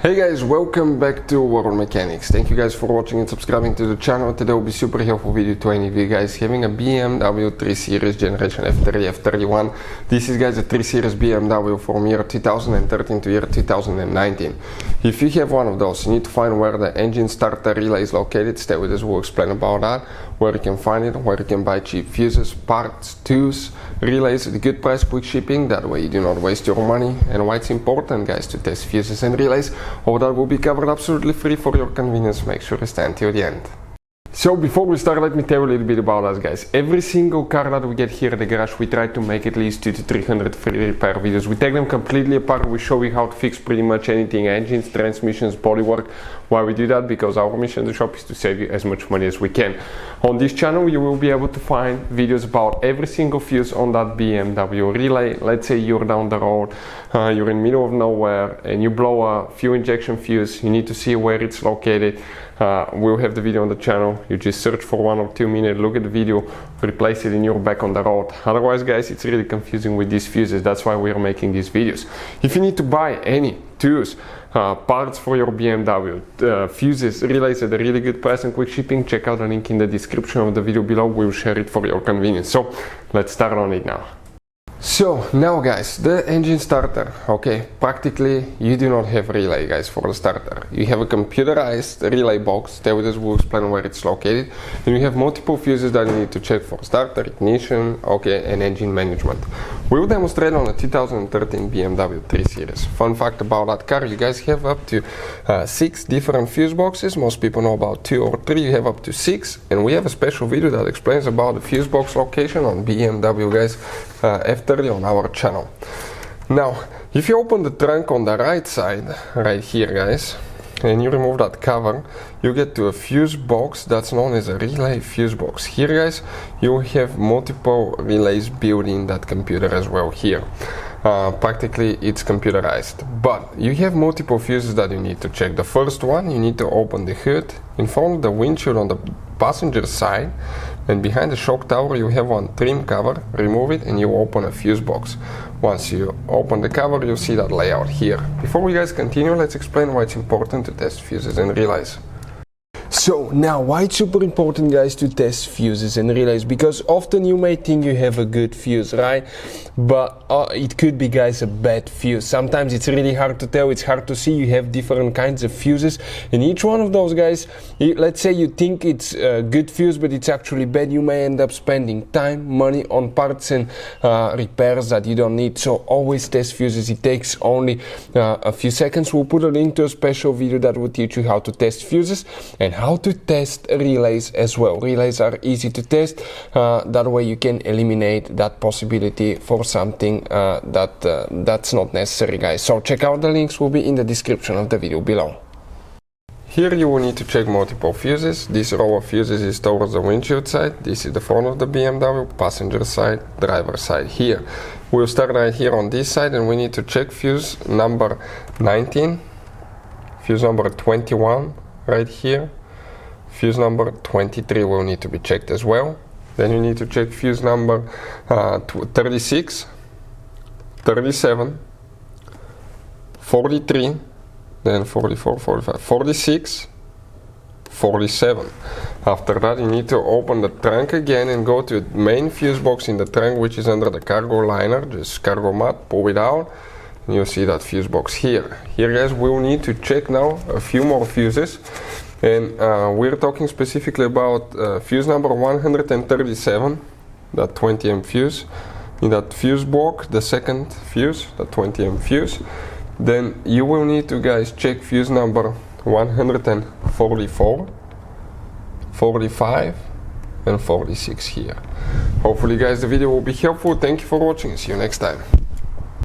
Hey guys, welcome back to World Mechanics. Thank you guys for watching and subscribing to the channel. Today will be super helpful video to any of you guys having a BMW 3 Series Generation F30 F31. This is guys a 3 Series BMW from year 2013 to year 2019. If you have one of those, you need to find where the engine starter relay is located. Stay with us, we'll explain about that, where you can find it, where you can buy cheap fuses, parts, tools, relays at a good price, quick shipping. That way you do not waste your money, and why it's important guys to test fuses and relays. All that will be covered absolutely free for your convenience. Make sure you stay until the end. So before we start, let me tell you a little bit about us guys. Every single car that we get here at the garage, we try to make at least 200 to 300 free repair videos. We take them completely apart. We show you how to fix pretty much anything, engines, transmissions, bodywork. Why we do that? Because our mission in the shop is to save you as much money as we can. On this channel you will be able to find videos about every single fuse on that BMW relay. Let's say you're down the road, you're in the middle of nowhere and you blow a fuel injection fuse. You need to see where it's located. We'll have the video on the channel. You just search for 1 or 2 minutes, look at the video, replace it, and you're back on the road. Otherwise guys, it's really confusing with these fuses. That's why we're making these videos. If you need to buy any tools, parts for your BMW, fuses, relays at a really good price and quick shipping, check out the link in the description of the video below. We'll share it for your convenience. So let's start on it now. So now guys, the engine starter, okay, practically you do not have relay guys for the starter. You have a computerized relay box. Stay with us, we'll explain where it's located. And you have multiple fuses that you need to check for starter, ignition, okay, and engine management. We'll demonstrate on a 2013 BMW 3 Series. Fun fact about that car, you guys have up to 6 different fuse boxes. Most people know about 2 or 3, you have up to 6. And we have a special video that explains about the fuse box location on BMW guys F30 on our channel. Now if you open the trunk on the right side right here guys, and you remove that cover, you get to a fuse box that's known as a relay fuse box. Here guys, you have multiple relays built in that computer as well here. Practically it's computerized, but you have multiple fuses that you need to check. The first one, you need to open the hood in front of the windshield on the passenger side, and behind the shock tower you have one trim cover. Remove it and you open a fuse box. Once you open the cover, you'll see that layout here. Before we guys continue, let's explain why it's important to test fuses and relays. So now, why it's super important guys to test fuses and relays? Because often you may think you have a good fuse, right? But it could be guys a bad fuse. Sometimes it's really hard to tell, it's hard to see. You have different kinds of fuses, and each one of those guys, let's say you think it's a good fuse but it's actually bad, you may end up spending time, money on parts and repairs that you don't need. So always test fuses. It takes only a few seconds. We'll put a link to a special video that will teach you how to test fuses and how to test relays as well. Relays are easy to test, that way you can eliminate that possibility for something that's not necessary guys. So check out the links, will be in the description of the video below. Here you will need to check multiple fuses. This row of fuses is towards the windshield side. This is the front of the BMW, passenger side, driver side here. We'll start right here on this side and we need to check fuse number 19, fuse number 21 right here. Fuse number 23 will need to be checked as well. Then you need to check fuse number 36, 37, 43, then 44, 45, 46, 47. After that you need to open the trunk again and go to the main fuse box in the trunk, which is under the cargo liner, just cargo mat, pull it out. And you'll see that fuse box here. Here guys, we'll need to check now a few more fuses. And we're talking specifically about fuse number 137, that 20mm fuse. In that fuse block, the second fuse, the 20mm fuse. Then you will need to guys check fuse number 144, 45 and 46 here. Hopefully guys the video will be helpful. Thank you for watching. See you next time.